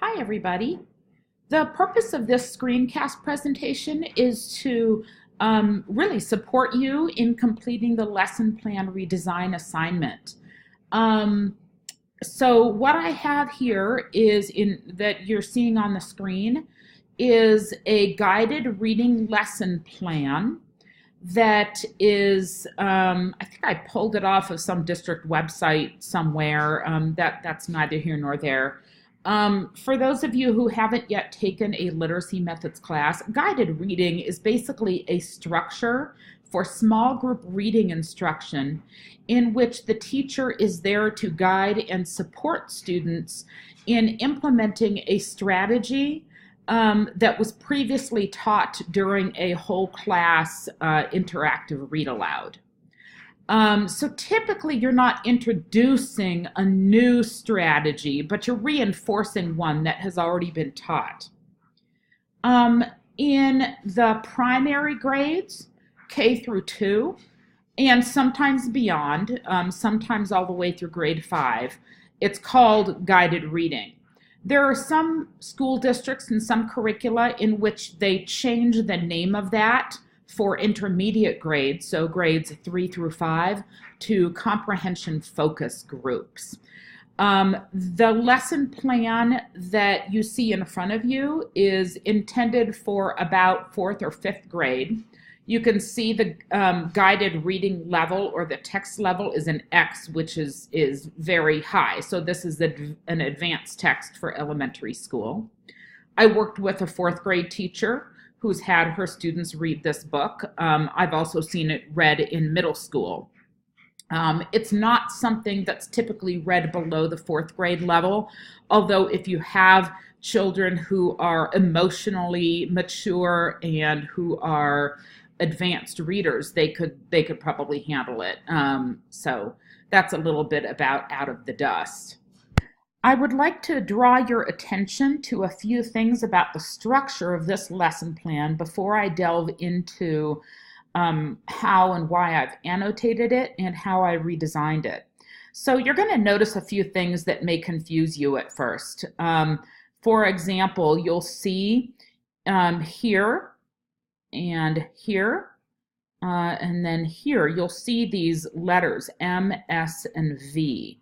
Hi, everybody. The purpose of this screencast presentation is to really support you in completing the lesson plan redesign assignment. Um, so what I have here is that you're seeing on the screen is a guided reading lesson plan that is, I think I pulled it off of some district website somewhere. That's neither here nor there. For those of you who haven't yet taken a literacy methods class, guided reading is basically a structure for small group reading instruction in which the teacher is there to guide and support students in implementing a strategy that was previously taught during a whole class interactive read aloud. So typically you're not introducing a new strategy, but you're reinforcing one that has already been taught. In the primary grades, K through 2, and sometimes beyond, sometimes all the way through grade 5, it's called guided reading. There are some school districts and some curricula in which they change the name of that for intermediate grades, so grades 3 through 5, to comprehension focus groups. The lesson plan that you see in front of you is intended for about 4th or 5th grade. You can see the guided reading level, or the text level, is an X, which is very high. So this is an advanced text for elementary school. I worked with a 4th grade teacher who's had her students read this book. I've also seen it read in middle school. It's not something that's typically read below the 4th grade level, although if you have children who are emotionally mature and who are advanced readers, they could probably handle it. So that's a little bit about out of the dust. I would like to draw your attention to a few things about the structure of this lesson plan before I delve into how and why I've annotated it and how I redesigned it. So you're going to notice a few things that may confuse you at first. For example, you'll see here and here, and then here, you'll see these letters, M, S, and V.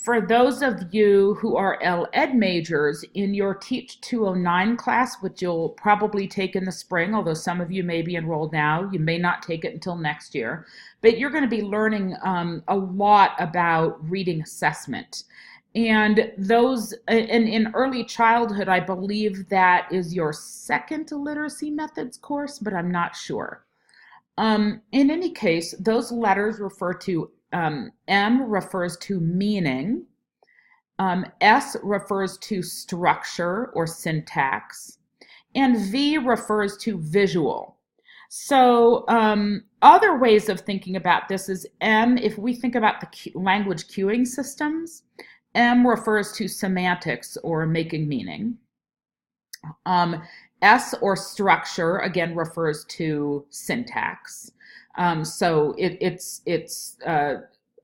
For those of you who are Ed majors, in your Teach 209 class, which you'll probably take in the spring, although some of you may be enrolled now, you may not take it until next year, but you're going to be learning a lot about reading assessment. And those, in early childhood, I believe that is your 2nd literacy methods course, but I'm not sure. In any case, those letters refer to, M refers to meaning, S refers to structure or syntax, and V refers to visual. So other ways of thinking about this is M, if we think about the language cueing systems, M refers to semantics or making meaning. S, or structure, again refers to syntax. So it's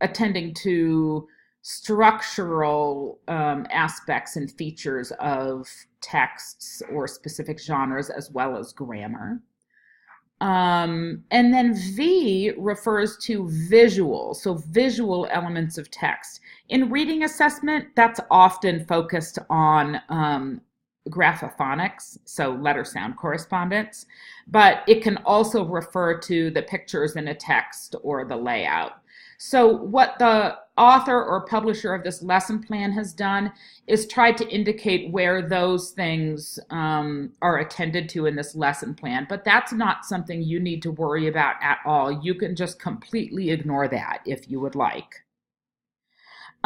attending to structural aspects and features of texts or specific genres, as well as grammar. And then V refers to visual, so visual elements of text. In reading assessment, that's often focused on graphophonics, so letter sound correspondence, but it can also refer to the pictures in a text or the layout. So what the author or publisher of this lesson plan has done is tried to indicate where those things are attended to in this lesson plan, but that's not something you need to worry about at all. You can just completely ignore that if you would like.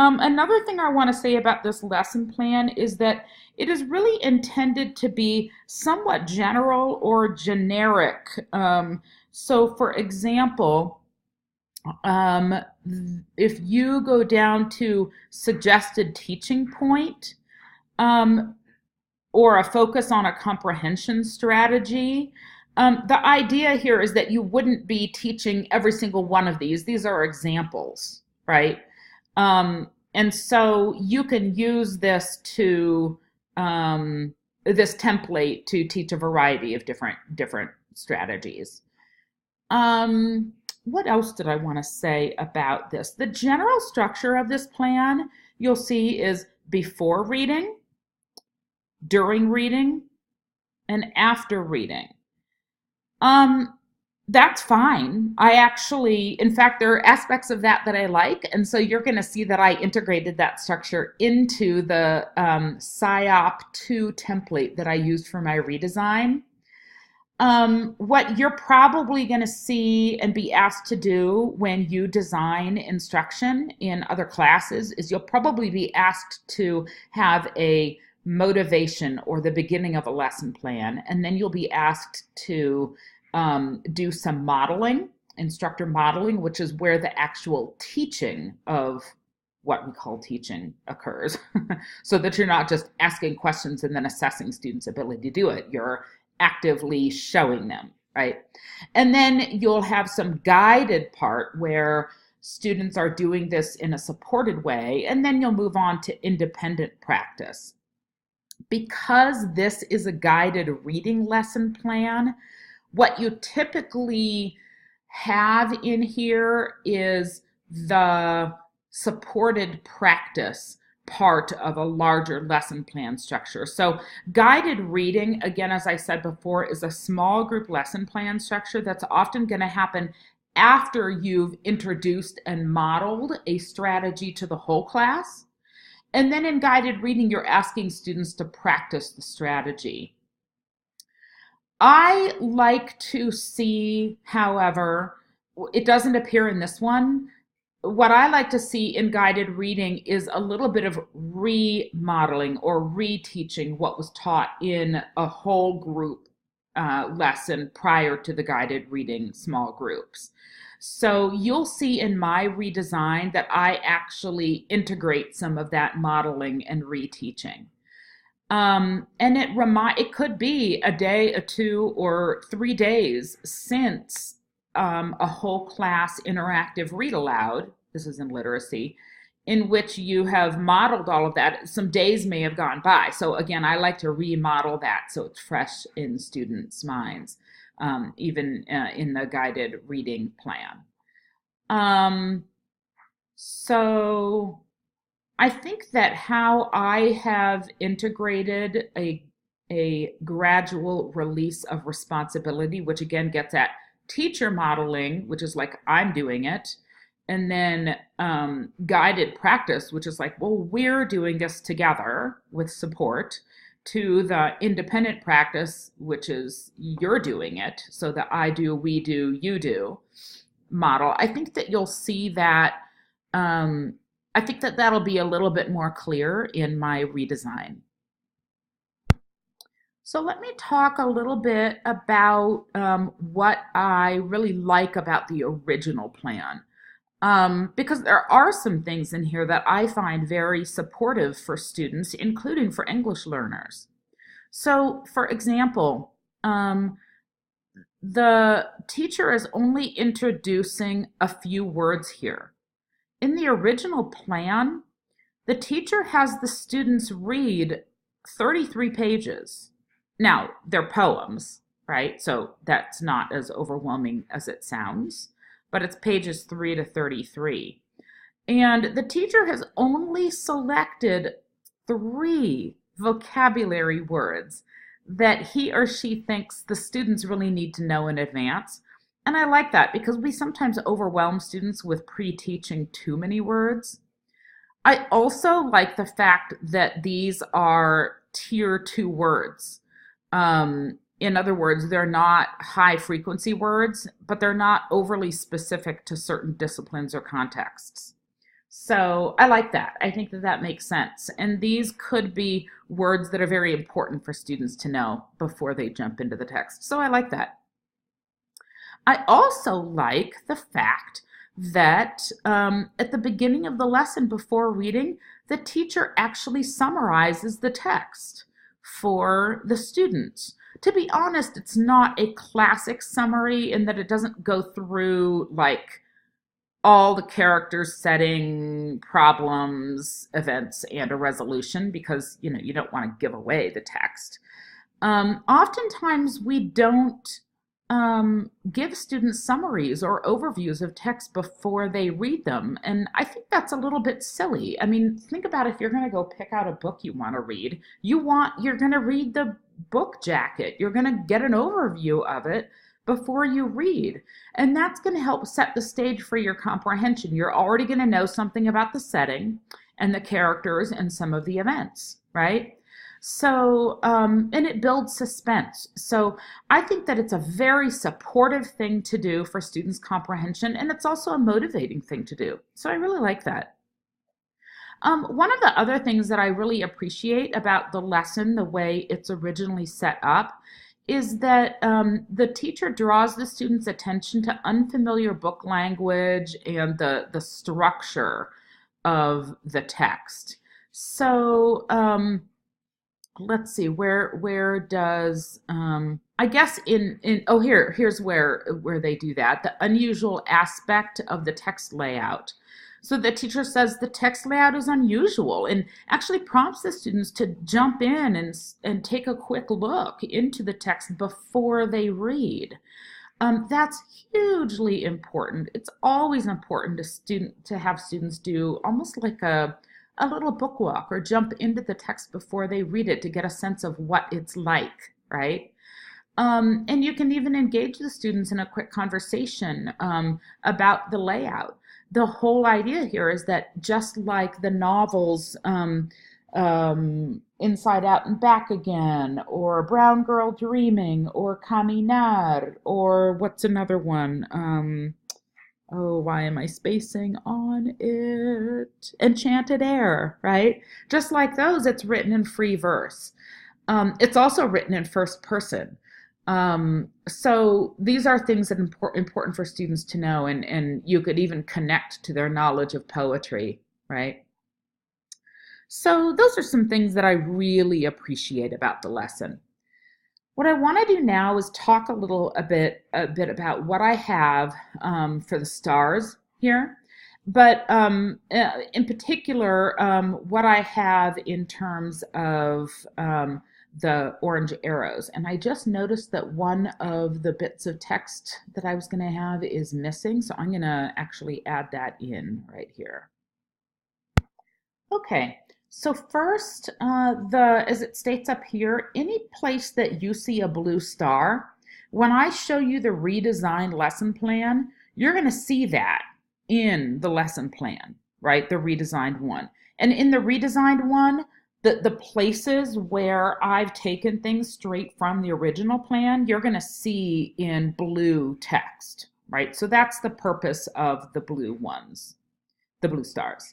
Another thing I want to say about this lesson plan is that it is really intended to be somewhat general or generic. So for example, if you go down to suggested teaching point, or a focus on a comprehension strategy, the idea here is that you wouldn't be teaching every single one of these. These are examples, right? And so you can use this template to teach a variety of different strategies. What else did I want to say about this? The general structure of this plan you'll see is before reading, during reading, and after reading. That's fine. In fact, there are aspects of that I like. And so you're going to see that I integrated that structure into the SIOP 2 template that I used for my redesign. What you're probably going to see and be asked to do when you design instruction in other classes is you'll probably be asked to have a motivation or the beginning of a lesson plan, and then you'll be asked to do some modeling, instructor modeling, which is where the actual teaching of what we call teaching occurs, so that you're not just asking questions and then assessing students' ability to do it. You're actively showing them, right? And then you'll have some guided part where students are doing this in a supported way, and then you'll move on to independent practice. Because this is a guided reading lesson plan, what you typically have in here is the supported practice part of a larger lesson plan structure. So guided reading, again, as I said before, is a small group lesson plan structure that's often going to happen after you've introduced and modeled a strategy to the whole class. And then in guided reading, you're asking students to practice the strategy. I like to see, however, it doesn't appear in this one. What I like to see in guided reading is a little bit of remodeling or reteaching what was taught in a whole group lesson prior to the guided reading small groups. So you'll see in my redesign that I actually integrate some of that modeling and reteaching. And it could be a day, or 2, or 3 days since a whole class interactive read aloud, this is in literacy, in which you have modeled all of that. Some days may have gone by. So again, I like to remodel that so it's fresh in students' minds, even in the guided reading plan. So I think that how I have integrated a gradual release of responsibility, which again gets at teacher modeling, which is like I'm doing it, and then guided practice, which is like, well, we're doing this together with support, to the independent practice, which is you're doing it, so the I do, we do, you do model. I think that you'll see that I think that that'll be a little bit more clear in my redesign. So let me talk a little bit about what I really like about the original plan. Because there are some things in here that I find very supportive for students, including for English learners. So, for example, the teacher is only introducing a few words here. In the original plan, the teacher has the students read 33 pages. Now, they're poems, right? So that's not as overwhelming as it sounds, but it's pages 3 to 33. And the teacher has only selected 3 vocabulary words that he or she thinks the students really need to know in advance. And I like that because we sometimes overwhelm students with pre-teaching too many words. I also like the fact that these are tier 2 words. In other words, they're not high frequency words, but they're not overly specific to certain disciplines or contexts. So I like that. I think that that makes sense. And these could be words that are very important for students to know before they jump into the text. So I like that. I also like the fact that at the beginning of the lesson before reading, the teacher actually summarizes the text for the students. To be honest, it's not a classic summary in that it doesn't go through like all the characters, setting, problems, events, and a resolution, because you don't want to give away the text. Oftentimes we don't give students summaries or overviews of text before they read them, and I think that's a little bit silly. I mean, think about if you're going to go pick out a book you want to read. You're going to read the book jacket. You're going to get an overview of it before you read. And that's going to help set the stage for your comprehension. You're already going to know something about the setting and the characters and some of the events, right? So, and it builds suspense. So I think that it's a very supportive thing to do for students' comprehension, and it's also a motivating thing to do. So I really like that. One of the other things that I really appreciate about the lesson, the way it's originally set up, is that the teacher draws the student's attention to unfamiliar book language and the structure of the text. So let's see, where does I guess in oh, here's where they do that. The unusual aspect of the text layout. So the teacher says the text layout is unusual and actually prompts the students to jump in and take a quick look into the text before they read. That's hugely important. It's always important to have students do almost like a little book walk or jump into the text before they read it to get a sense of what it's like, right? And you can even engage the students in a quick conversation about the layout. The whole idea here is that just like the novels Inside Out and Back Again, or Brown Girl Dreaming, or Caminar, or what's another one? Oh, why am I spacing on it? Enchanted Air, right? Just like those, it's written in free verse. It's also written in first person. So these are things that are important for students to know, and you could even connect to their knowledge of poetry, right? So those are some things that I really appreciate about the lesson. What I want to do now is talk a bit about what I have for the stars here, but in particular, what I have in terms of the orange arrows. And I just noticed that one of the bits of text that I was going to have is missing, so I'm going to actually add that in right here. Okay. So first, as it states up here, any place that you see a blue star, when I show you the redesigned lesson plan, you're going to see that in the lesson plan, right? The redesigned one. And in the redesigned one, the places where I've taken things straight from the original plan, you're going to see in blue text, right? So that's the purpose of the blue ones, the blue stars.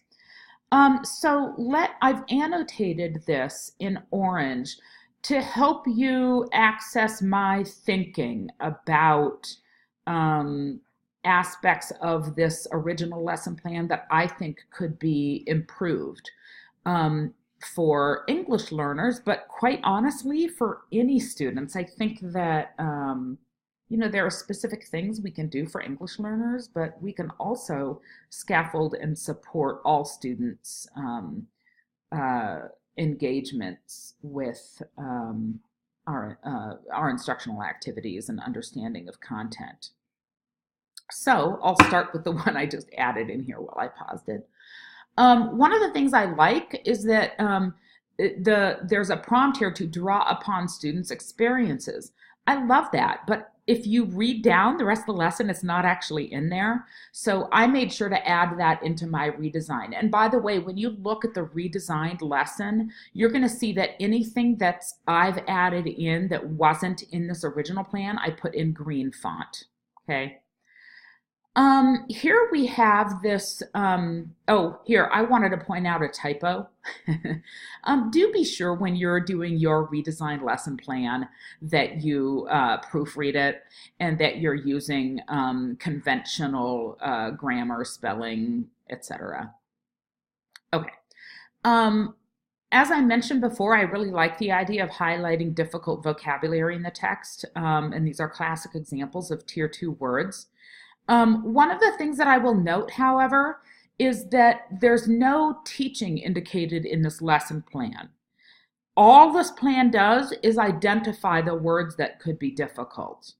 I've annotated this in orange to help you access my thinking about aspects of this original lesson plan that I think could be improved for English learners, but quite honestly, for any students. I think that there are specific things we can do for English learners, but we can also scaffold and support all students' engagements with our instructional activities and understanding of content. So I'll start with the one I just added in here while I paused it. One of the things I like is that there's a prompt here to draw upon students' experiences. I love that, but if you read down the rest of the lesson, it's not actually in there. So I made sure to add that into my redesign. And by the way, when you look at the redesigned lesson, you're going to see that anything that's I've added in that wasn't in this original plan, I put in green font, okay? Here we have this, here, I wanted to point out a typo. Do be sure when you're doing your redesigned lesson plan that you proofread it and that you're using conventional grammar, spelling, etc. Okay. As I mentioned before, I really like the idea of highlighting difficult vocabulary in the text, and these are classic examples of Tier 2 words. One of the things that I will note, however, is that there's no teaching indicated in this lesson plan. All this plan does is identify the words that could be difficult.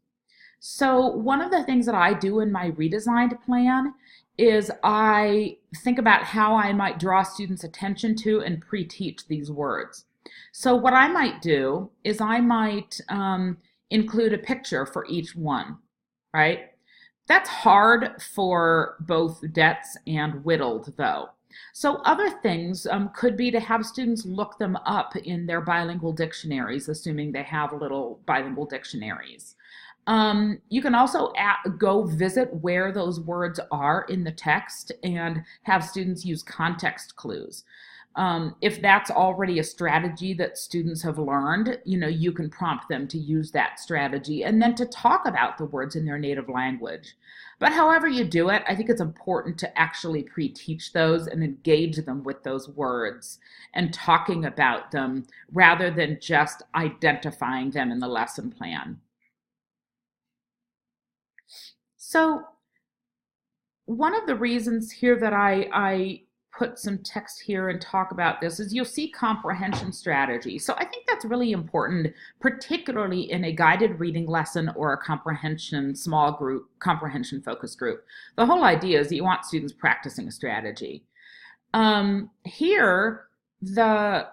So one of the things that I do in my redesigned plan is I think about how I might draw students' attention to and pre-teach these words. So what I might do is I might include a picture for each one, right? That's hard for both debts and whittled, though. So other things could be to have students look them up in their bilingual dictionaries, assuming they have little bilingual dictionaries. You can also go visit where those words are in the text and have students use context clues. If that's already a strategy that students have learned, you can prompt them to use that strategy and then to talk about the words in their native language. But however you do it, I think it's important to actually pre-teach those and engage them with those words and talking about them rather than just identifying them in the lesson plan. So one of the reasons here that I put some text here and talk about this is you'll see comprehension strategy. So I think that's really important, particularly in a guided reading lesson or a comprehension small group, comprehension focus group. The whole idea is that you want students practicing a strategy. Here, the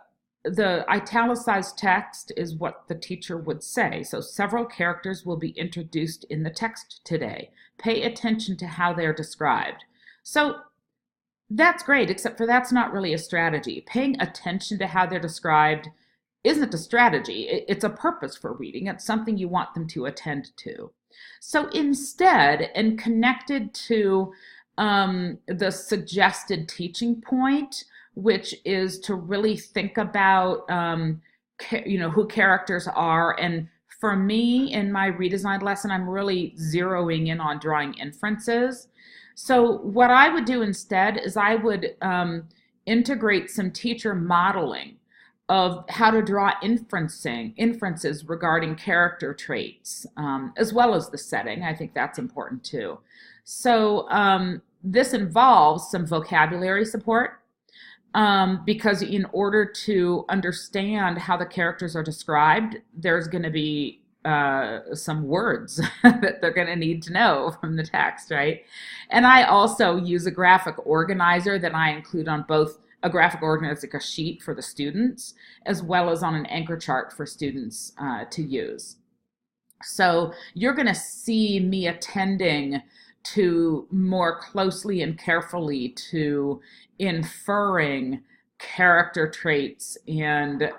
italicized text is what the teacher would say. So several characters will be introduced in the text today. Pay attention to how they're described. So that's great, except for that's not really a strategy. Paying attention to how they're described isn't a strategy. It's a purpose for reading. It's something you want them to attend to. So instead, and connected to the suggested teaching point, which is to really think about who characters are. And for me, in my redesigned lesson, I'm really zeroing in on drawing inferences. So what I would do instead is I would integrate some teacher modeling of how to draw inferences regarding character traits, as well as the setting. I think that's important too. So this involves some vocabulary support, because in order to understand how the characters are described, there's going to be some words that they're going to need to know from the text, right? And I also use a graphic organizer that I include on both a graphic organizer, like a sheet for the students, as well as on an anchor chart for students to use. So you're going to see me attending to more closely and carefully to inferring character traits and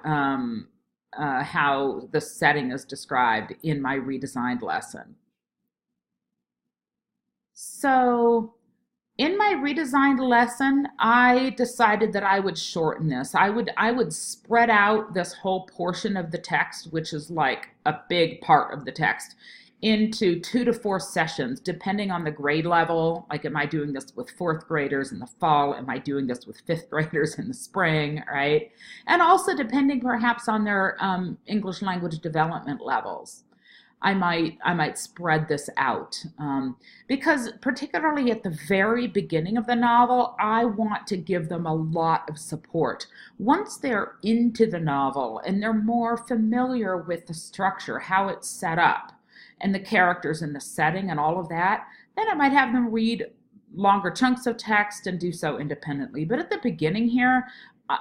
how the setting is described in my redesigned lesson. So in my redesigned lesson, I decided that I would shorten this. I would spread out this whole portion of the text, which is like a big part of the text, into 2 to 4 sessions, depending on the grade level. Like, am I doing this with 4th graders in the fall? Am I doing this with 5th graders in the spring, right? And also depending perhaps on their English language development levels. I might spread this out because particularly at the very beginning of the novel, I want to give them a lot of support. Once they're into the novel and they're more familiar with the structure, how it's set up, and the characters and the setting and all of that, then I might have them read longer chunks of text and do so independently. But at the beginning here,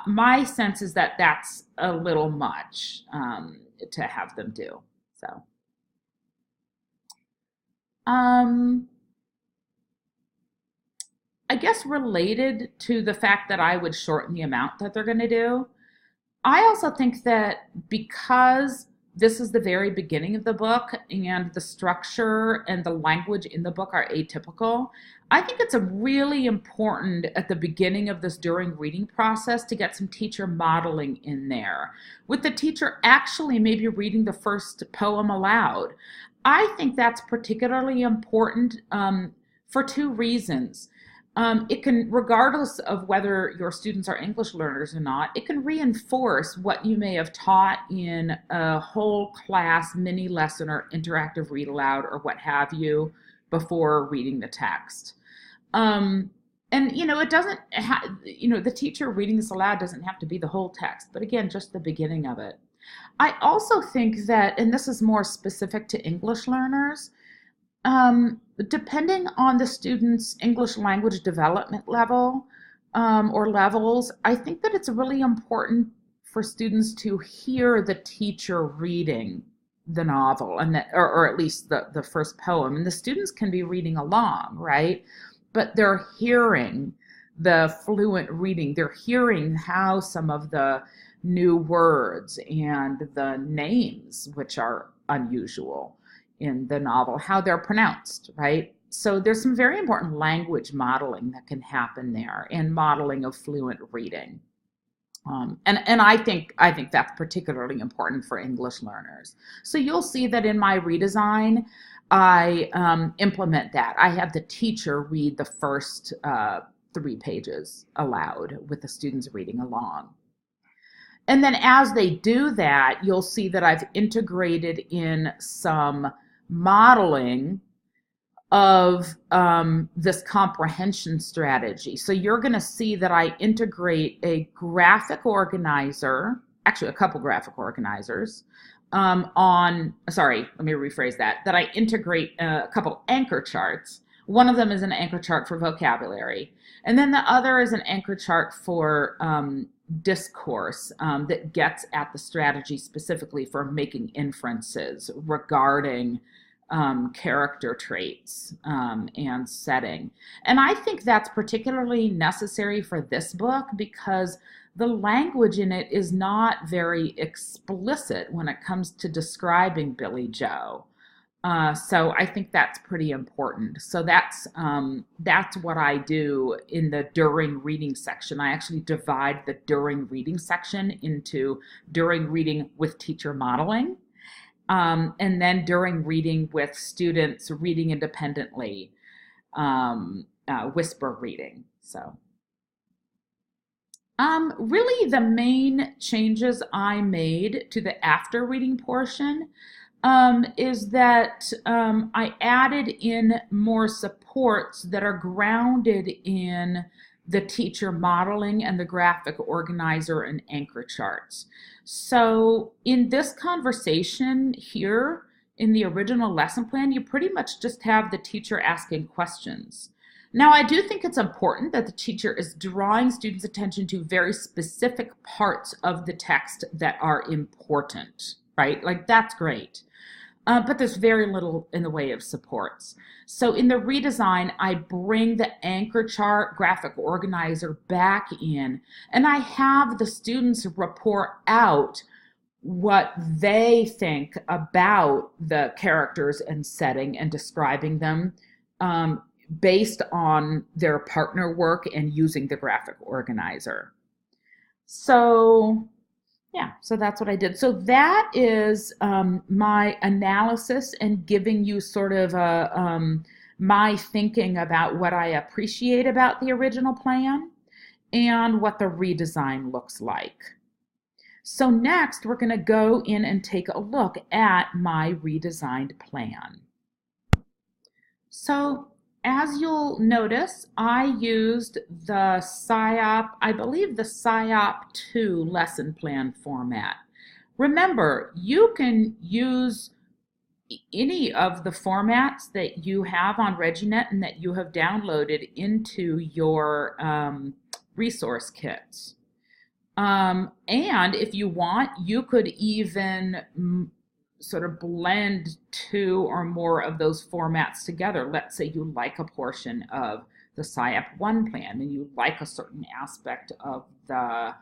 my sense is that that's a little much to have them do. So, I guess related to the fact that I would shorten the amount that they're going to do, I also think that because this is the very beginning of the book and the structure and the language in the book are atypical, I think it's really important at the beginning of this during reading process to get some teacher modeling in there, with the teacher actually maybe reading the first poem aloud. I think that's particularly important for 2 reasons. It can, regardless of whether your students are English learners or not, it can reinforce what you may have taught in a whole class mini lesson or interactive read aloud or what have you before reading the text. And it doesn't the teacher reading this aloud doesn't have to be the whole text, but again, just the beginning of it. I also think that, and this is more specific to English learners, depending on the student's English language development level or levels, I think that it's really important for students to hear the teacher reading the novel, and or at least the first poem. And the students can be reading along, right? But they're hearing the fluent reading. They're hearing how some of the new words and the names, which are unusual in the novel, how they're pronounced, right? So there's some very important language modeling that can happen there, and modeling of fluent reading. And I think that's particularly important for English learners. So you'll see that in my redesign, I implement that. I have the teacher read the first 3 pages aloud with the students reading along. And then as they do that, you'll see that I've integrated in some modeling of this comprehension strategy. So you're going to see that I integrate a graphic organizer, actually a couple graphic organizers, let me rephrase that I integrate a couple anchor charts. One of them is an anchor chart for vocabulary, and then the other is an anchor chart for discourse that gets at the strategy specifically for making inferences regarding character traits and setting. And I think that's particularly necessary for this book because the language in it is not very explicit when it comes to describing Billy Joe. So I think that's pretty important. So that's what I do in the during reading section. I actually divide the during reading section into during reading with teacher modeling, and then during reading with students reading independently, whisper reading. So really the main changes I made to the after reading portion is that I added in more supports that are grounded in the teacher modeling and the graphic organizer and anchor charts. So in this conversation here, in the original lesson plan, you pretty much just have the teacher asking questions. Now, I do think it's important that the teacher is drawing students' attention to very specific parts of the text that are important, right? Like, that's great. But there's very little in the way of supports. So in the redesign, I bring the anchor chart graphic organizer back in, and I have the students report out what they think about the characters and setting and describing them based on their partner work and using the graphic organizer. So yeah, so that's what I did. So that is my analysis and giving you sort of my thinking about what I appreciate about the original plan and what the redesign looks like. So next, we're going to go in and take a look at my redesigned plan. So as you'll notice, I used the SIOP, I believe the SIOP 2 lesson plan format. Remember, you can use any of the formats that you have on ReggieNet and that you have downloaded into your resource kits. And if you want, you could even sort of blend 2 or more of those formats together. Let's say you like a portion of the SIOP 1 plan and you like a certain aspect of the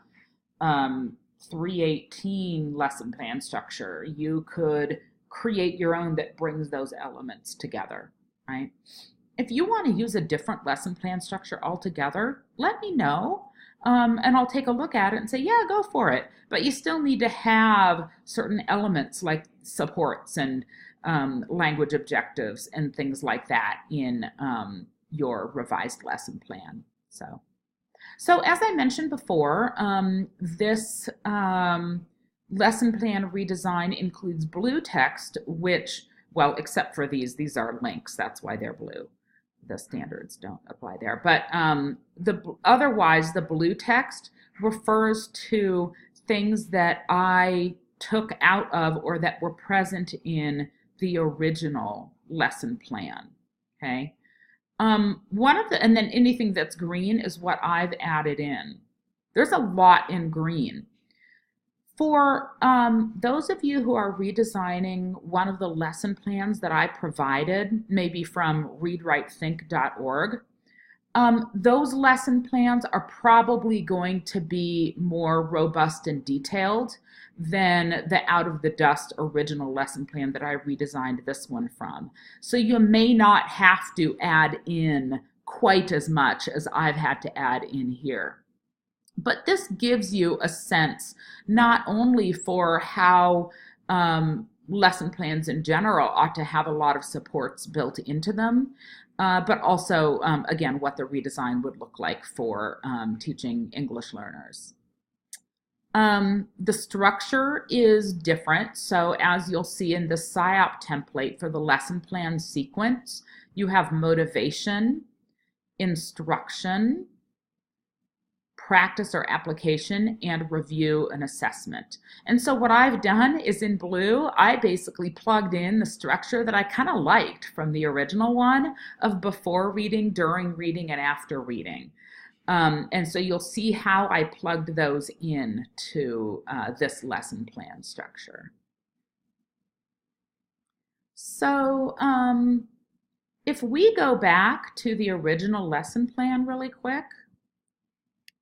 318 lesson plan structure. You could create your own that brings those elements together, right? If you want to use a different lesson plan structure altogether, let me know. And I'll take a look at it and say, yeah, go for it. But you still need to have certain elements like supports and language objectives and things like that in your revised lesson plan. So as I mentioned before, this lesson plan redesign includes blue text, which Well, except for these are links. That's why they're blue. The standards don't apply there. But otherwise, the blue text refers to things that I took out of or that were present in the original lesson plan. Okay. And then anything that's green is what I've added in. There's a lot in green. For those of you who are redesigning one of the lesson plans that I provided, maybe from readwritethink.org, those lesson plans are probably going to be more robust and detailed than the out-of-the-dust original lesson plan that I redesigned this one from. So you may not have to add in quite as much as I've had to add in here. But this gives you a sense not only for how lesson plans in general ought to have a lot of supports built into them, but also, again, what the redesign would look like for teaching English learners. The structure is different. So as you'll see in the SIOP template for the lesson plan sequence, you have motivation, instruction, practice or application, and review and assessment. And so what I've done is in blue, I basically plugged in the structure that I kind of liked from the original one of before reading, during reading, and after reading. And so you'll see how I plugged those in to this lesson plan structure. So if we go back to the original lesson plan really quick,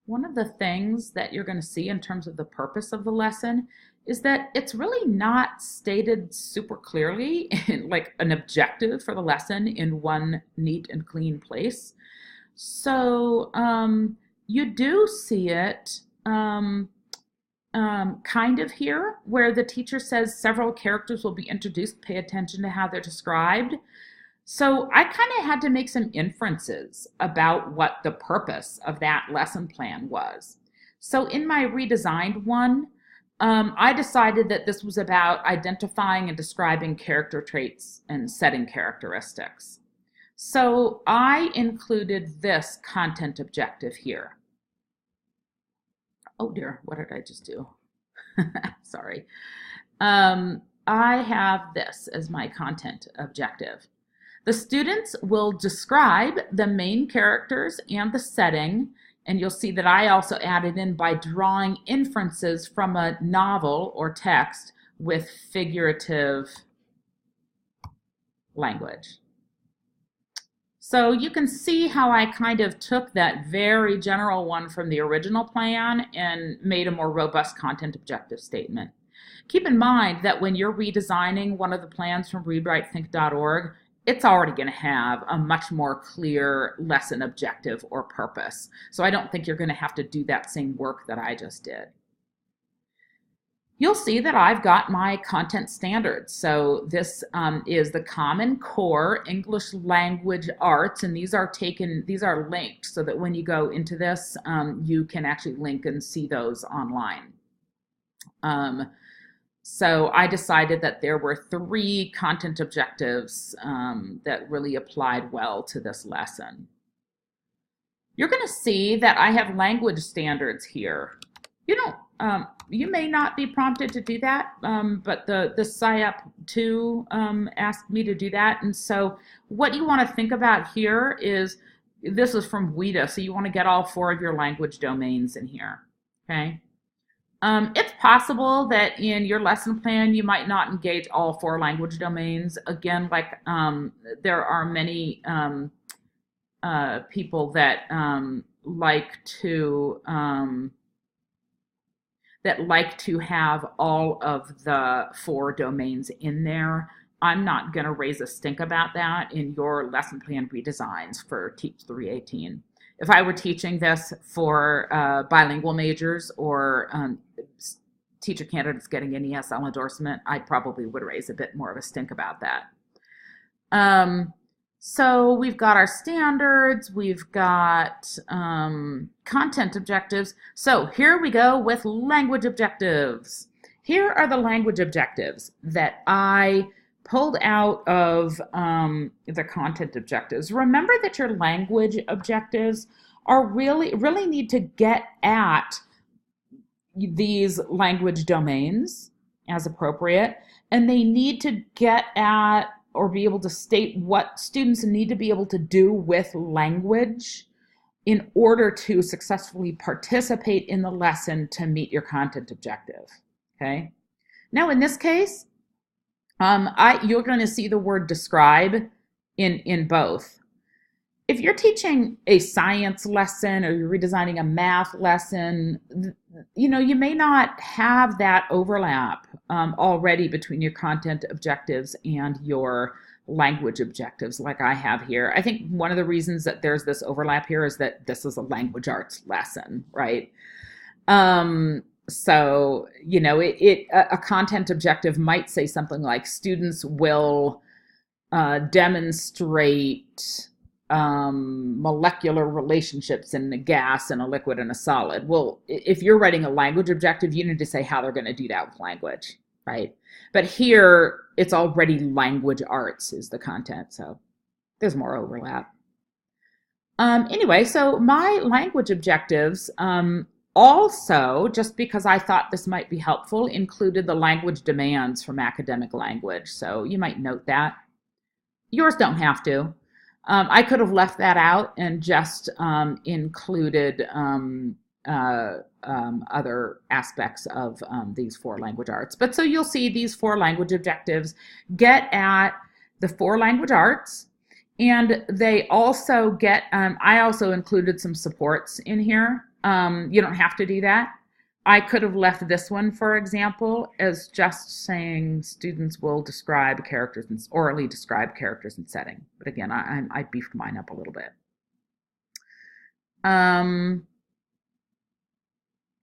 one of the things that you're going to see in terms of the purpose of the lesson is that it's really not stated super clearly in like an objective for the lesson in one neat and clean place. So you do see it kind of here where the teacher says several characters will be introduced, pay attention to how they're described. So I kind of had to make some inferences about what the purpose of that lesson plan was. So in my redesigned one, I decided that this was about identifying and describing character traits and setting characteristics. So I included this content objective here. Oh dear, what did I just do? Sorry. I have this as my content objective. The students will describe the main characters and the setting, and you'll see that I also added in by drawing inferences from a novel or text with figurative language. So you can see how I kind of took that very general one from the original plan and made a more robust content objective statement. Keep in mind that when you're redesigning one of the plans from readwritethink.org, it's already going to have a much more clear lesson objective or purpose. So I don't think you're going to have to do that same work that I just did. You'll see that I've got my content standards. So this is the Common Core English Language Arts, and these are linked so that when you go into this, you can actually link and see those online. So I decided that there were 3 content objectives that really applied well to this lesson. You're going to see that I have language standards here. You may not be prompted to do that, but the SIOP 2 asked me to do that. And so what you want to think about here is, this is from WIDA, so you want to get all 4 of your language domains in here, okay? It's possible that in your lesson plan you might not engage all 4 language domains. Again, like there are many people that like to have all of the 4 domains in there. I'm not going to raise a stink about that in your lesson plan redesigns for Teach 318. If I were teaching this for bilingual majors or teacher candidates getting an ESL endorsement, I probably would raise a bit more of a stink about that. So we've got our standards, we've got content objectives. So here we go with language objectives. Here are the language objectives that I pulled out of the content objectives. Remember that your language objectives are really need to get at these language domains as appropriate, and they need to get at or be able to state what students need to be able to do with language in order to successfully participate in the lesson to meet your content objective. Okay. Now, in this case, you're going to see the word describe in both. If you're teaching a science lesson or you're redesigning a math lesson, you may not have that overlap already between your content objectives and your language objectives like I have here. I think one of the reasons that there's this overlap here is that this is a language arts lesson, right? So, a content objective might say something like students will demonstrate molecular relationships in a gas and a liquid and a solid. Well, if you're writing a language objective, you need to say how they're going to do that with language, right? But here, it's already language arts is the content, so there's more overlap. Anyway, so my language objectives also, just because I thought this might be helpful, included the language demands from academic language. So you might note that. Yours don't have to. I could have left that out and just included other aspects of these 4 language arts. But so you'll see these 4 language objectives get at the 4 language arts, and they also get, I also included some supports in here. You don't have to do that. I could have left this one, for example, as just saying students will describe characters and orally describe characters and setting. But again, I beefed mine up a little bit.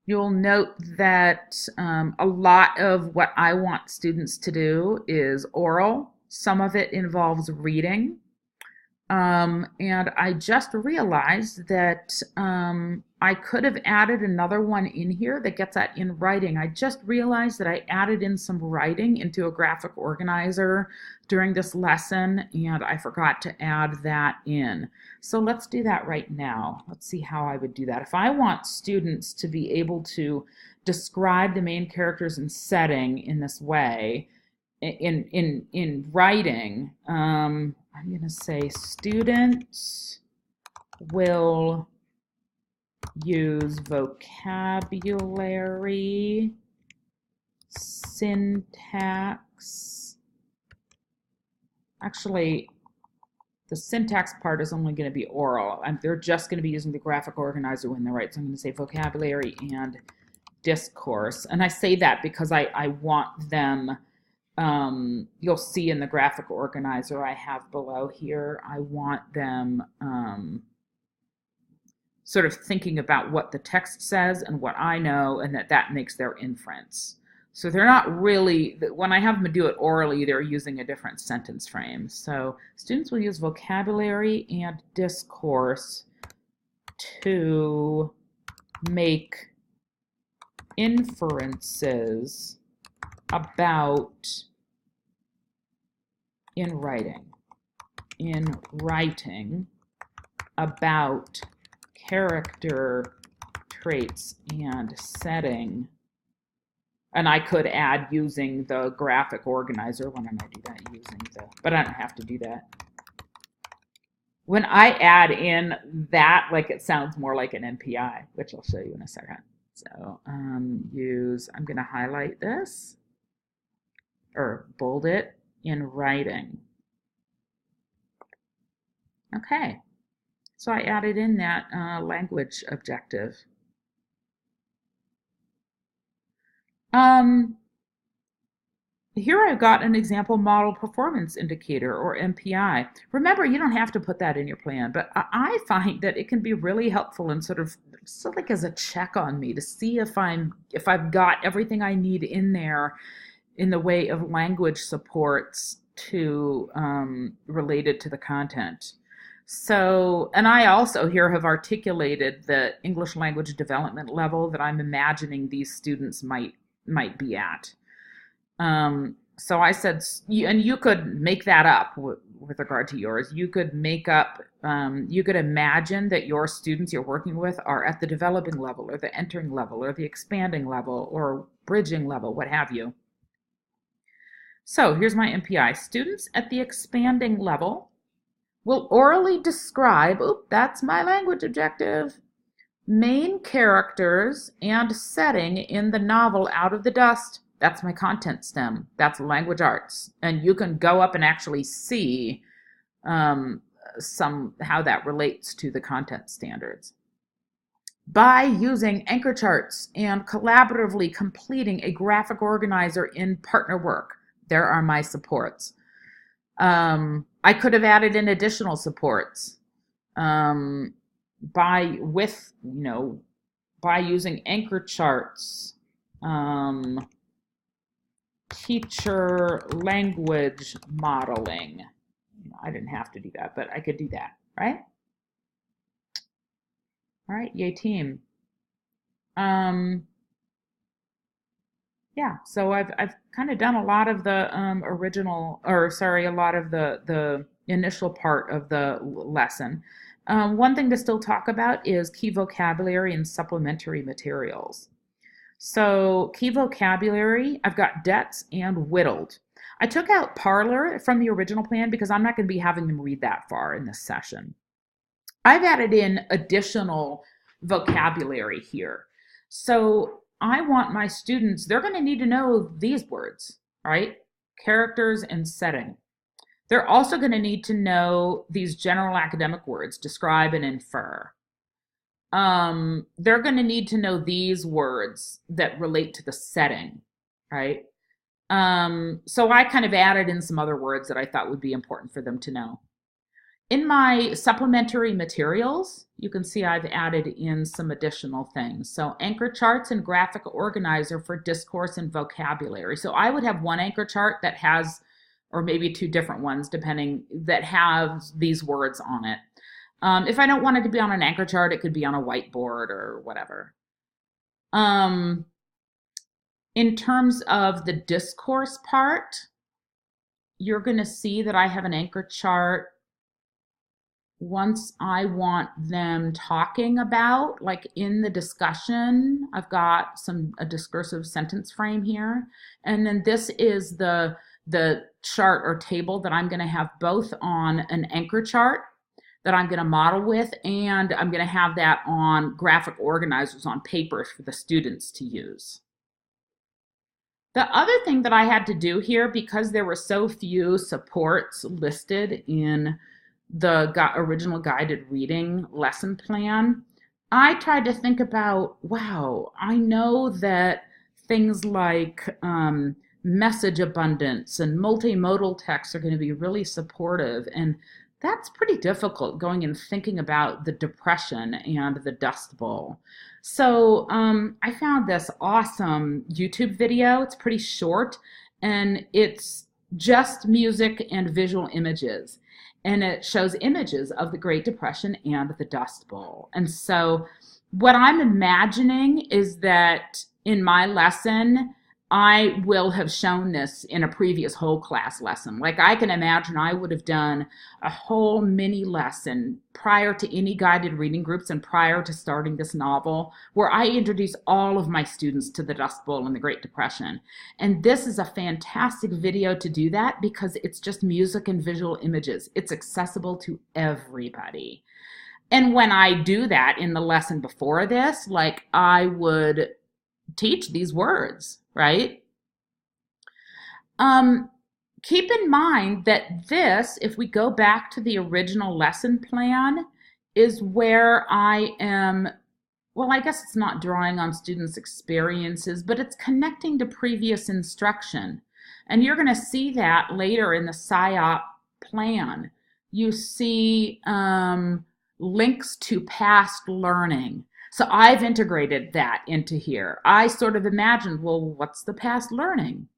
You'll note that a lot of what I want students to do is oral. Some of it involves reading. And I just realized that I could have added another one in here that gets at in writing. I just realized that I added in some writing into a graphic organizer during this lesson, and I forgot to add that in. So let's do that right now. Let's see how I would do that. If I want students to be able to describe the main characters and setting in this way, in writing, I'm going to say students will use vocabulary, syntax. Actually, the syntax part is only going to be oral. They're just going to be using the graphic organizer when they write. So I'm going to say vocabulary and discourse. And I say that because I want them, you'll see in the graphic organizer I have below here, I want them sort of thinking about what the text says and what I know, and that makes their inference. So they're not really, when I have them do it orally, they're using a different sentence frame. So students will use vocabulary and discourse to make inferences about in writing about character traits and setting. And I could add using the graphic organizer. When am I do that? Using but I don't have to do that. When I add in that, like, it sounds more like an NPI, which I'll show you in a second. So I'm going to highlight this or bold it in writing. Okay, so I added in that language objective. Here I've got an example model performance indicator, or MPI. Remember, you don't have to put that in your plan, but I find that it can be really helpful and sort of like as a check on me to see if I've got everything I need in there in the way of language supports to related to the content. So, and I also here have articulated the English language development level that I'm imagining these students might be at. So I said, and you could make that up with regard to yours. You could make up, you could imagine that your students you're working with are at the developing level or the entering level or the expanding level or bridging level, what have you. So here's my MPI. Students at the expanding level will orally describe, that's my language objective, main characters and setting in the novel Out of the Dust. That's my content stem. That's language arts. And you can go up and actually see how that relates to the content standards. By using anchor charts and collaboratively completing a graphic organizer in partner work. There are my supports. I could have added in additional supports by using anchor charts, teacher language modeling. I didn't have to do that, but I could do that, right? All right, yay team. Yeah, so I've kind of done a lot of the a lot of the initial part of the lesson. One thing to still talk about is key vocabulary and supplementary materials. So key vocabulary, I've got debts and whittled. I took out parlor from the original plan because I'm not going to be having them read that far in this session. I've added in additional vocabulary here. So I want my students, they're going to need to know these words, right? Characters and setting. They're also going to need to know these general academic words, describe and infer. They're going to need to know these words that relate to the setting, right? So I kind of added in some other words that I thought would be important for them to know. In my supplementary materials, you can see I've added in some additional things. So anchor charts and graphic organizer for discourse and vocabulary. So I would have one anchor chart that has, or maybe two different ones, depending, that have these words on it. If I don't want it to be on an anchor chart, it could be on a whiteboard or whatever. In terms of the discourse part, you're going to see that I have an anchor chart once I want them talking about, like in the discussion, I've got a discursive sentence frame here. And then this is the chart or table that I'm going to have both on an anchor chart that I'm going to model with, and I'm going to have that on graphic organizers on papers for the students to use. The other thing that I had to do here, because there were so few supports listed in the original guided reading lesson plan, I tried to think about, wow, I know that things like message abundance and multimodal text are going to be really supportive, and that's pretty difficult going and thinking about the Depression and the Dust Bowl. So I found this awesome YouTube video. It's pretty short, and it's just music and visual images. And it shows images of the Great Depression and the Dust Bowl. And so what I'm imagining is that in my lesson, I will have shown this in a previous whole class lesson. Like I can imagine I would have done a whole mini lesson prior to any guided reading groups and prior to starting this novel, where I introduce all of my students to the Dust Bowl and the Great Depression. And this is a fantastic video to do that because it's just music and visual images. It's accessible to everybody. And when I do that in the lesson before this, like I would teach these words, right? Keep in mind that this, if we go back to the original lesson plan, is where I am, well, I guess it's not drawing on students' experiences, but it's connecting to previous instruction. And you're going to see that later in the PSYOP plan. You see links to past learning. So I've integrated that into here. I sort of imagined, well, what's the past learning?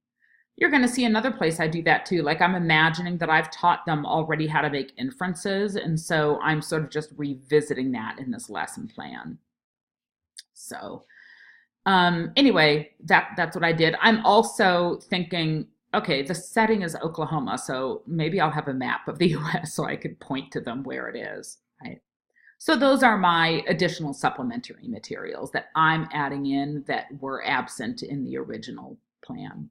You're going to see another place I do that too. Like I'm imagining that I've taught them already how to make inferences. And so I'm sort of just revisiting that in this lesson plan. So anyway, that's what I did. I'm also thinking Okay, the setting is Oklahoma, so maybe I'll have a map of the US so I could point to them where it is. Right. So those are my additional supplementary materials that I'm adding in that were absent in the original plan.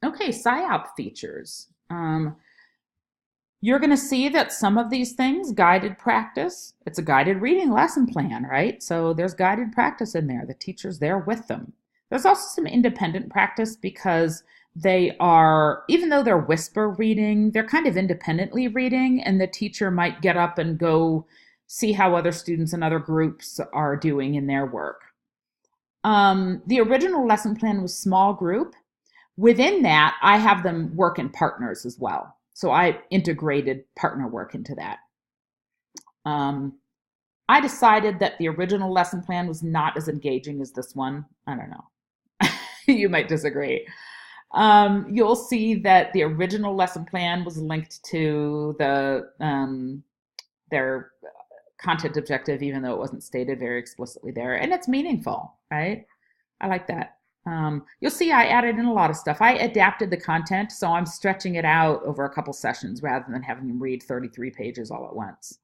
Okay, PSYOP features. You're going to see that some of these things, guided practice, it's a guided reading lesson plan, right? So there's guided practice in there. The teacher's there with them. There's also some independent practice because they are, even though they're whisper reading, they're kind of independently reading, and the teacher might get up and go see how other students and other groups are doing in their work. The original lesson plan was small group. Within that, I have them work in partners as well. So I integrated partner work into that. Um, I decided that the original lesson plan was not as engaging as this one. I don't know. You might disagree. You'll see that the original lesson plan was linked to their content objective, even though it wasn't stated very explicitly there, and it's meaningful, right? I like that. You'll see I added in a lot of stuff. I adapted the content, so I'm stretching it out over a couple sessions rather than having them read 33 pages all at once.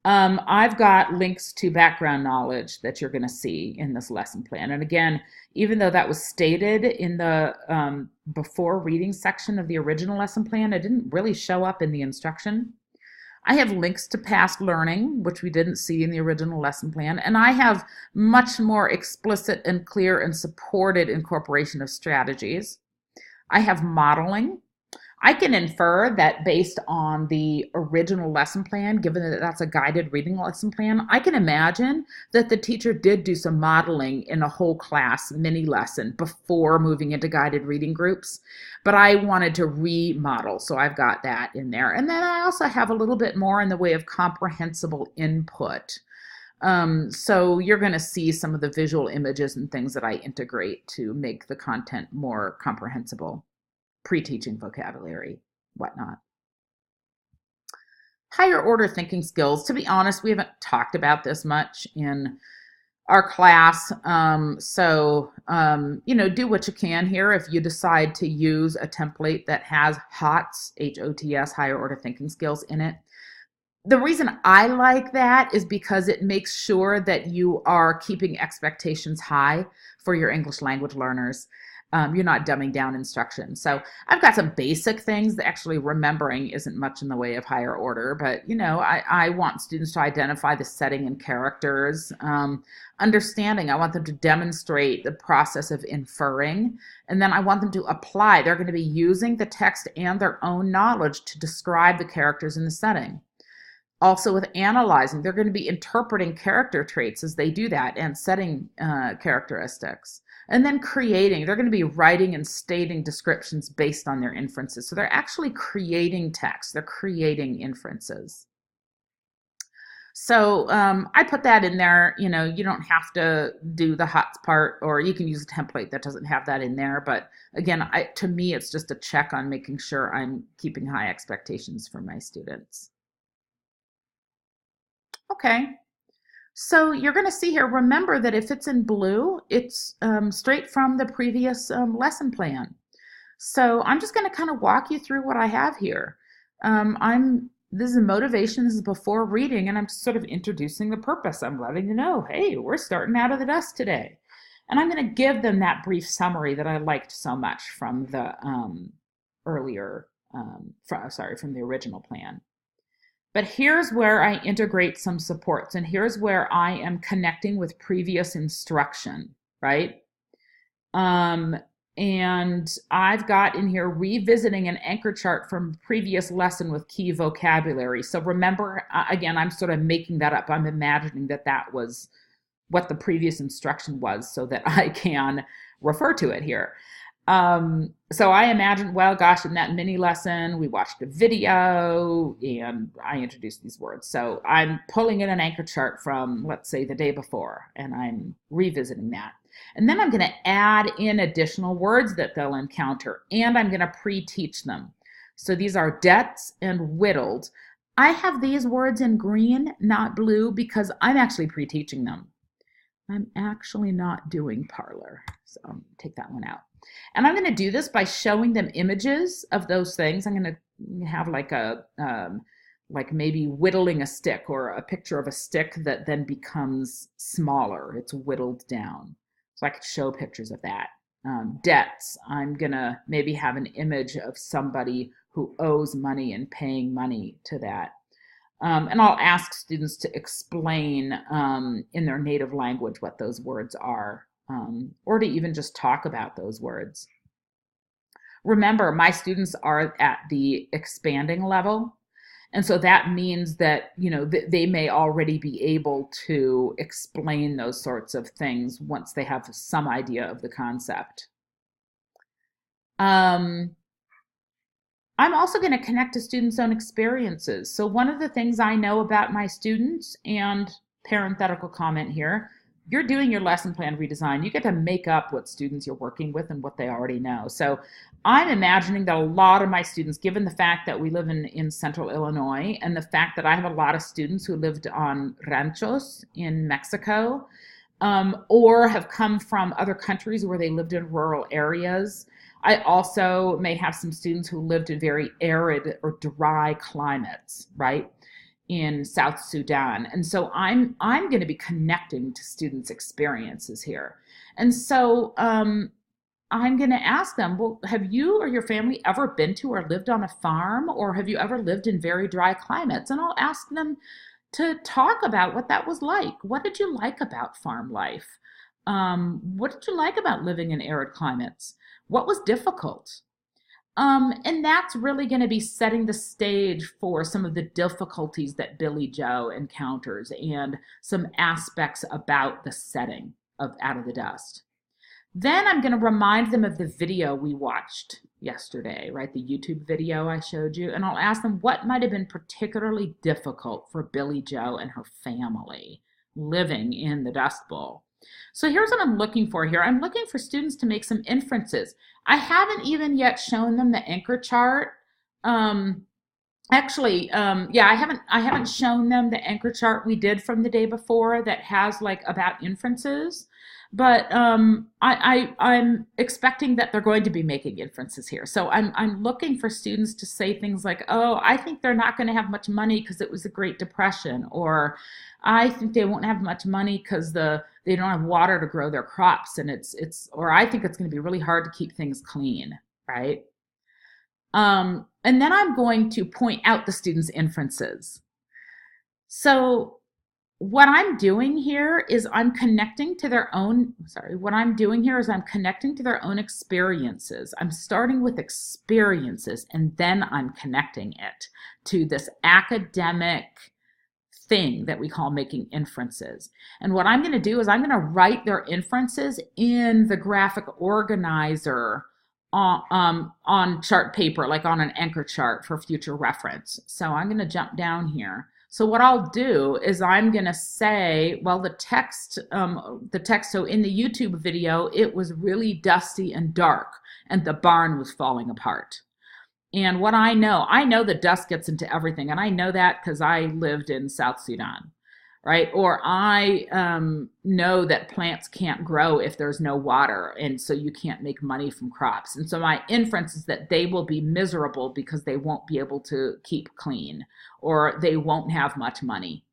I've got links to background knowledge that you're going to see in this lesson plan. And again, even though that was stated in the before reading section of the original lesson plan, it didn't really show up in the instruction. I have links to past learning, which we didn't see in the original lesson plan, and I have much more explicit and clear and supported incorporation of strategies. I have modeling. I can infer that based on the original lesson plan, given that that's a guided reading lesson plan, I can imagine that the teacher did do some modeling in a whole class mini lesson before moving into guided reading groups. But I wanted to remodel, so I've got that in there. And then I also have a little bit more in the way of comprehensible input. So you're going to see some of the visual images and things that I integrate to make the content more comprehensible. Pre-teaching vocabulary, whatnot. Higher order thinking skills. To be honest, we haven't talked about this much in our class. Do what you can here. If you decide to use a template that has HOTS, H-O-T-S, higher order thinking skills in it. The reason I like that is because it makes sure that you are keeping expectations high for your English language learners. You're not dumbing down instruction. So I've got some basic things that actually remembering isn't much in the way of higher order, but I want students to identify the setting and characters. Understanding, I want them to demonstrate the process of inferring, and then I want them to apply. They're going to be using the text and their own knowledge to describe the characters in the setting. Also with analyzing, they're going to be interpreting character traits as they do that and setting characteristics. And then creating, they're going to be writing and stating descriptions based on their inferences. So they're actually creating text. They're creating inferences. So I put that in there. You don't have to do the HOTS part, or you can use a template that doesn't have that in there. But again, to me, it's just a check on making sure I'm keeping high expectations for my students. Okay. So you're going to see here, remember that if it's in blue, it's straight from the previous lesson plan. So I'm just going to kind of walk you through what I have here. This is motivation, this is before reading, and I'm sort of introducing the purpose. I'm letting you know, hey, we're starting out of the dust today. And I'm going to give them that brief summary that I liked so much from the from the original plan. But here's where I integrate some supports, and here's where I am connecting with previous instruction, right? And I've got in here revisiting an anchor chart from previous lesson with key vocabulary. So remember, again, I'm sort of making that up. I'm imagining that that was what the previous instruction was so that I can refer to it here. So I imagined, well, gosh, in that mini lesson, we watched a video and I introduced these words. So I'm pulling in an anchor chart from, let's say, the day before, and I'm revisiting that. And then I'm going to add in additional words that they'll encounter, and I'm going to pre-teach them. So these are debts and whittled. I have these words in green, not blue, because I'm actually pre-teaching them. I'm actually not doing Parlor, so I'll take that one out. And I'm going to do this by showing them images of those things. I'm going to have like maybe whittling a stick or a picture of a stick that then becomes smaller. It's whittled down. So I could show pictures of that. Debts, I'm going to maybe have an image of somebody who owes money and paying money to that. And I'll ask students to explain in their native language what those words are, or to even just talk about those words. Remember, my students are at the expanding level. And so that means that, they may already be able to explain those sorts of things once they have some idea of the concept. I'm also going to connect to students' own experiences. So one of the things I know about my students, and parenthetical comment here, you're doing your lesson plan redesign. You get to make up what students you're working with and what they already know. So I'm imagining that a lot of my students, given the fact that we live in central Illinois and the fact that I have a lot of students who lived on ranchos in Mexico, or have come from other countries where they lived in rural areas. I also may have some students who lived in very arid or dry climates, right, in South Sudan. And so I'm going to be connecting to students' experiences here. And so I'm going to ask them, well, have you or your family ever been to or lived on a farm, or have you ever lived in very dry climates? And I'll ask them to talk about what that was like. What did you like about farm life? What did you like about living in arid climates? What was difficult? And that's really going to be setting the stage for some of the difficulties that Billy Joe encounters and some aspects about the setting of Out of the Dust. Then I'm going to remind them of the video we watched yesterday, right? The YouTube video I showed you. And I'll ask them what might have been particularly difficult for Billy Joe and her family living in the Dust Bowl. So here's what I'm looking for here. I'm looking for students to make some inferences. I haven't even yet shown them the anchor chart. I haven't shown them the anchor chart we did from the day before that has like about inferences. But I'm expecting that they're going to be making inferences here. So I'm looking for students to say things like, oh, I think they're not going to have much money because it was the Great Depression, or I think they won't have much money because they don't have water to grow their crops, and or I think it's going to be really hard to keep things clean, right? And then I'm going to point out the students' inferences. So what I'm doing here is I'm connecting to their own experiences. I'm starting with experiences, and then I'm connecting it to this academic thing that we call making inferences. And what I'm going to do is I'm going to write their inferences in the graphic organizer on chart paper, like on an anchor chart for future reference. So I'm going to jump down here. So what I'll do is I'm going to say, well, the text, so in the YouTube video, it was really dusty and dark, and the barn was falling apart. And what I know that dust gets into everything, and I know that because I lived in South Sudan, right? Or I know that plants can't grow if there's no water, and so you can't make money from crops. And so my inference is that they will be miserable because they won't be able to keep clean, or they won't have much money,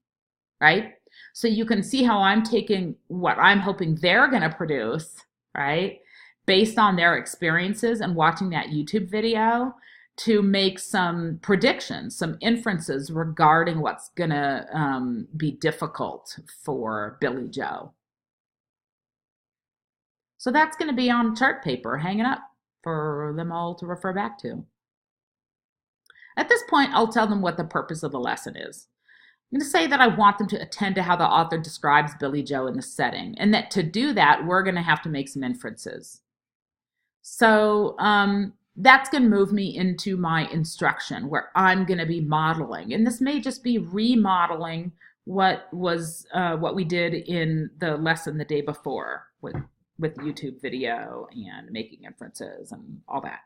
right? So you can see how I'm taking what I'm hoping they're going to produce, right, based on their experiences and watching that YouTube video, to make some predictions, some inferences regarding what's going to be difficult for Billy Joe. So that's going to be on chart paper, hanging up for them all to refer back to. At this point, I'll tell them what the purpose of the lesson is. I'm going to say that I want them to attend to how the author describes Billy Joe in the setting, and that to do that, we're going to have to make some inferences. So that's going to move me into my instruction, where I'm going to be modeling. And this may just be remodeling what we did in the lesson the day before with YouTube video and making inferences and all that.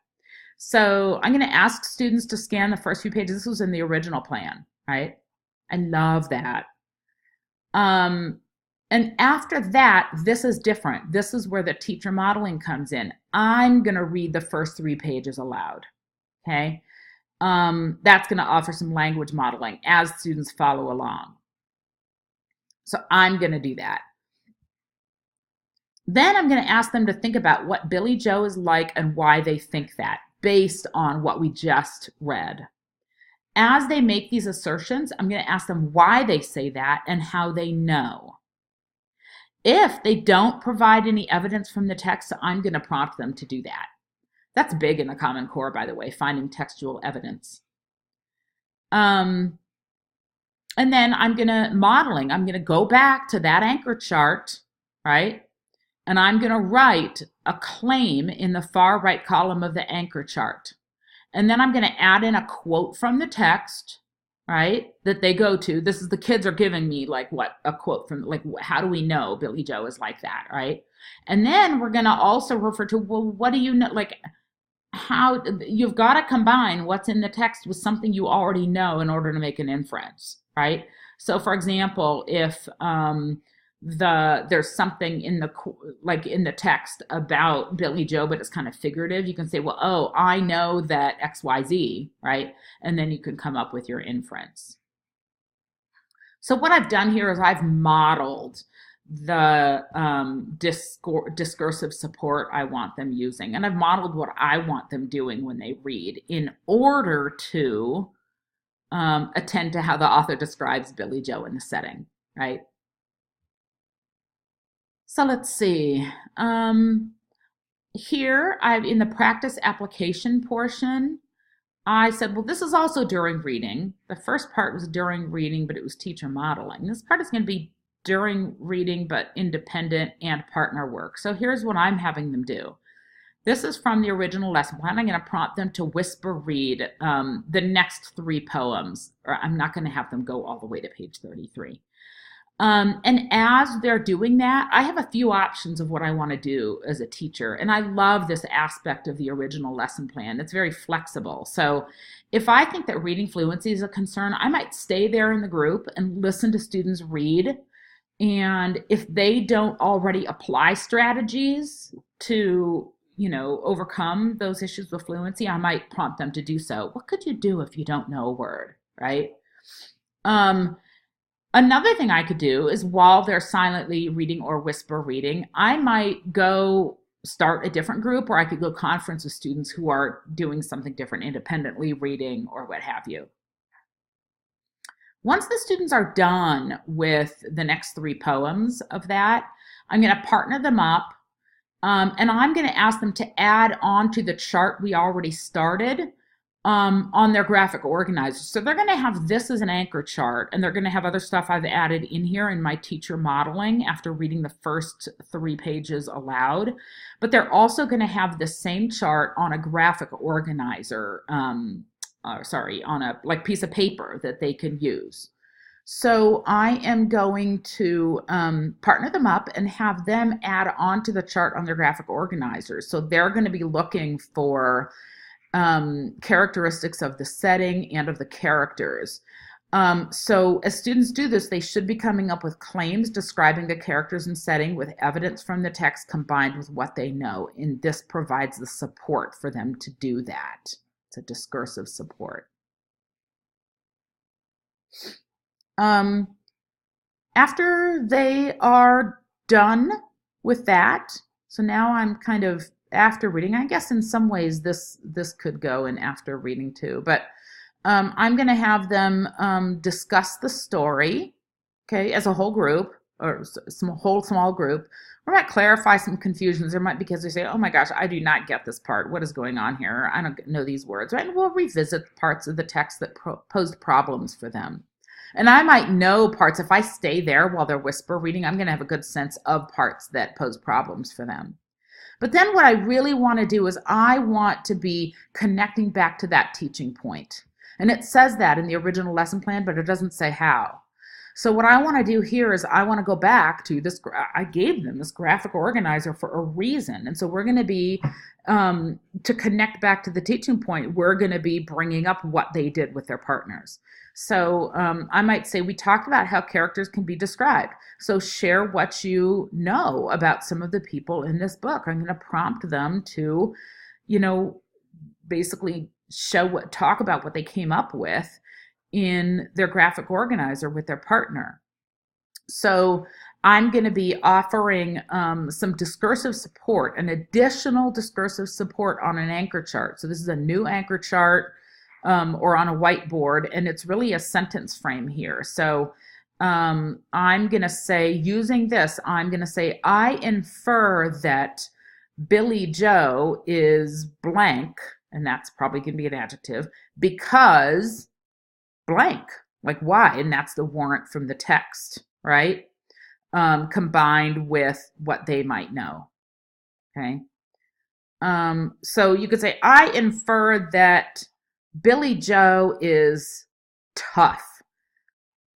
So I'm going to ask students to scan the first few pages. This was in the original plan, right? I love that. And And after that, this is different. This is where the teacher modeling comes in. I'm going to read the first 3 pages aloud. Okay. That's going to offer some language modeling as students follow along. So I'm going to do that. Then I'm going to ask them to think about what Billy Joe is like and why they think that, based on what we just read. As they make these assertions, I'm going to ask them why they say that and how they know. If they don't provide any evidence from the text, I'm going to prompt them to do that. That's big in the Common Core, by the way, finding textual evidence. And then I'm going to go back to that anchor chart, right? And I'm going to write a claim in the far right column of the anchor chart. And then I'm going to add in a quote from the text, right, that they go to. This is the kids are giving me like what a quote from, like, how do we know Billy Joe is like that, right? And then we're going to also refer to, well, what do you know, like, how you've got to combine what's in the text with something you already know in order to make an inference, right? So for example, if there's something in the text about Billy Joe, but it's kind of figurative, you can say, well, oh, I know that XYZ, right? And then you can come up with your inference. So what I've done here is I've modeled the discursive support I want them using, and I've modeled what I want them doing when they read in order to attend to how the author describes Billy Joe in the setting, right? So let's see. Here, in the practice application portion, I said, well, this is also during reading. The first part was during reading, but it was teacher modeling. This part is going to be during reading, but independent and partner work. So here's what I'm having them do. This is from the original lesson plan. I'm going to prompt them to whisper read the next 3 poems, or I'm not going to have them go all the way to page 33. And as they're doing that, I have a few options of what I want to do as a teacher. And I love this aspect of the original lesson plan. It's very flexible. So if I think that reading fluency is a concern, I might stay there in the group and listen to students read. And if they don't already apply strategies to, overcome those issues with fluency, I might prompt them to do so. What could you do if you don't know a word, right? Another thing I could do is while they're silently reading or whisper reading, I might go start a different group, or I could go conference with students who are doing something different, independently reading or what have you. Once the students are done with the next 3 poems of that, I'm going to partner them up, and I'm going to ask them to add on to the chart we already started on their graphic organizer. So they're going to have this as an anchor chart, and they're going to have other stuff I've added in here in my teacher modeling after reading the first 3 pages aloud. But they're also going to have the same chart on a graphic organizer, on a piece of paper that they can use. So I am going to partner them up and have them add on to the chart on their graphic organizers. So they're going to be looking for characteristics of the setting and of the characters. So as students do this, they should be coming up with claims describing the characters and setting with evidence from the text combined with what they know. And this provides the support for them to do that. It's a discursive support. After they are done with that, so now I'm kind of after reading. I guess in some ways this could go in after reading too, but I'm going to have them discuss the story, okay, as a whole group or small group. We might clarify some confusions. There might be kids who say, oh my gosh, I do not get this part. What is going on here? I don't know these words, right? And we'll revisit parts of the text that posed problems for them. And I might know parts. If I stay there while they're whisper reading, I'm going to have a good sense of parts that pose problems for them. But then what I really want to do is I want to be connecting back to that teaching point. And it says that in the original lesson plan, but it doesn't say how. So what I want to do here is I want to go back to this. I gave them this graphic organizer for a reason. And so we're going to be, to connect back to the teaching point, we're going to be bringing up what they did with their partners. So I might say, we talked about how characters can be described. So share what you know about some of the people in this book. I'm going to prompt them to, basically talk about what they came up with in their graphic organizer with their partner. So I'm going to be offering some discursive support, an additional discursive support on an anchor chart. So this is a new anchor chart or on a whiteboard, and it's really a sentence frame here. So I'm going to say, using this, I'm going to say, I infer that Billy Joe is blank, and that's probably going to be an adjective, because blank, like why? And that's the warrant from the text, right? Combined with what they might know. Okay. So you could say, I infer that Billy Joe is tough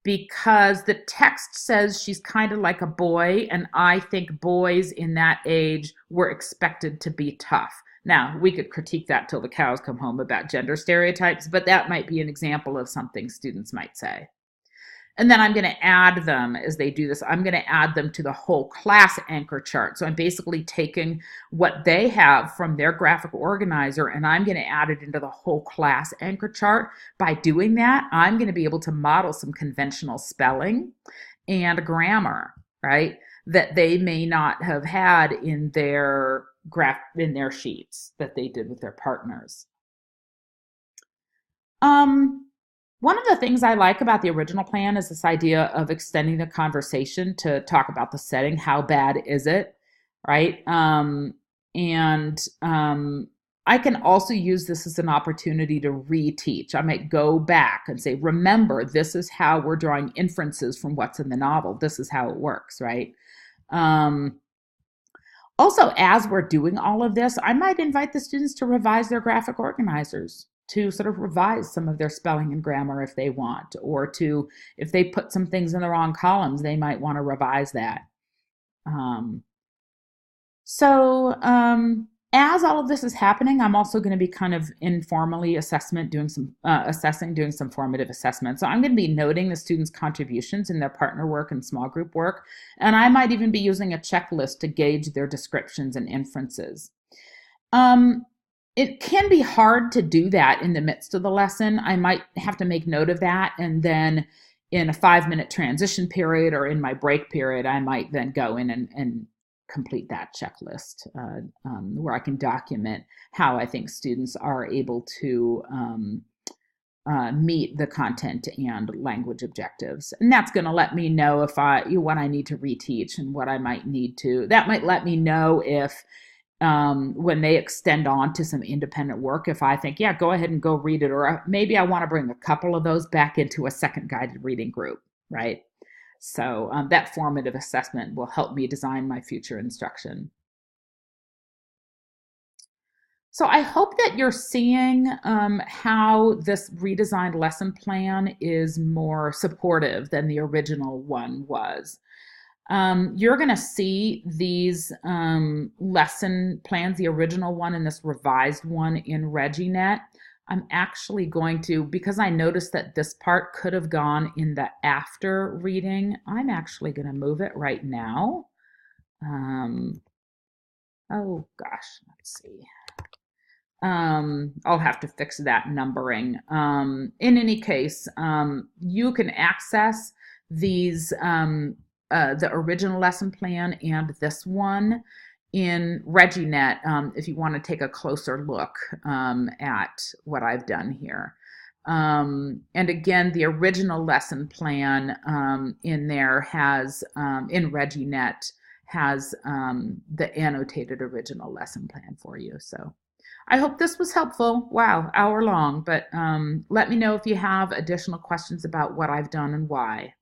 because the text says she's kind of like a boy, and I think boys in that age were expected to be tough. Now, we could critique that till the cows come home about gender stereotypes, but that might be an example of something students might say. And then I'm going to add them as they do this. I'm going to add them to the whole class anchor chart. So I'm basically taking what they have from their graphic organizer, and I'm going to add it into the whole class anchor chart. By doing that, I'm going to be able to model some conventional spelling and grammar, right, that they may not have had in their sheets that they did with their partners. One of the things I like about the original plan is this idea of extending the conversation to talk about the setting. How bad is it, right? I can also use this as an opportunity to reteach. I might go back and say, remember, this is how we're drawing inferences from what's in the novel. This is how it works, right? Also, as we're doing all of this, I might invite the students to revise their graphic organizers, to sort of revise some of their spelling and grammar if they want, or to, if they put some things in the wrong columns, they might want to revise that. As all of this is happening, I'm also going to be kind of informally doing some formative assessment. So I'm going to be noting the students' contributions in their partner work and small group work, and I might even be using a checklist to gauge their descriptions and inferences. It can be hard to do that in the midst of the lesson. I might have to make note of that, and then in a 5-minute transition period or in my break period, I might then go in and complete that checklist where I can document how I think students are able to meet the content and language objectives. And that's going to let me know what I need to reteach and what I might need to. That might let me know if when they extend on to some independent work, if I think, yeah, go ahead and go read it, or maybe I want to bring a couple of those back into a second guided reading group, right? So that formative assessment will help me design my future instruction. So I hope that you're seeing how this redesigned lesson plan is more supportive than the original one was. You're going to see these lesson plans, the original one and this revised one, in ReggieNet. I'm actually going to, because I noticed that this part could have gone in the after reading, I'm actually going to move it right now. Oh gosh, let's see. I'll have to fix that numbering. In any case, you can access these the original lesson plan and this one in ReggieNet if you want to take a closer look at what I've done here. And again, the original lesson plan in there has, in ReggieNet, has the annotated original lesson plan for you. So I hope this was helpful. Wow, hour long, but let me know if you have additional questions about what I've done and why.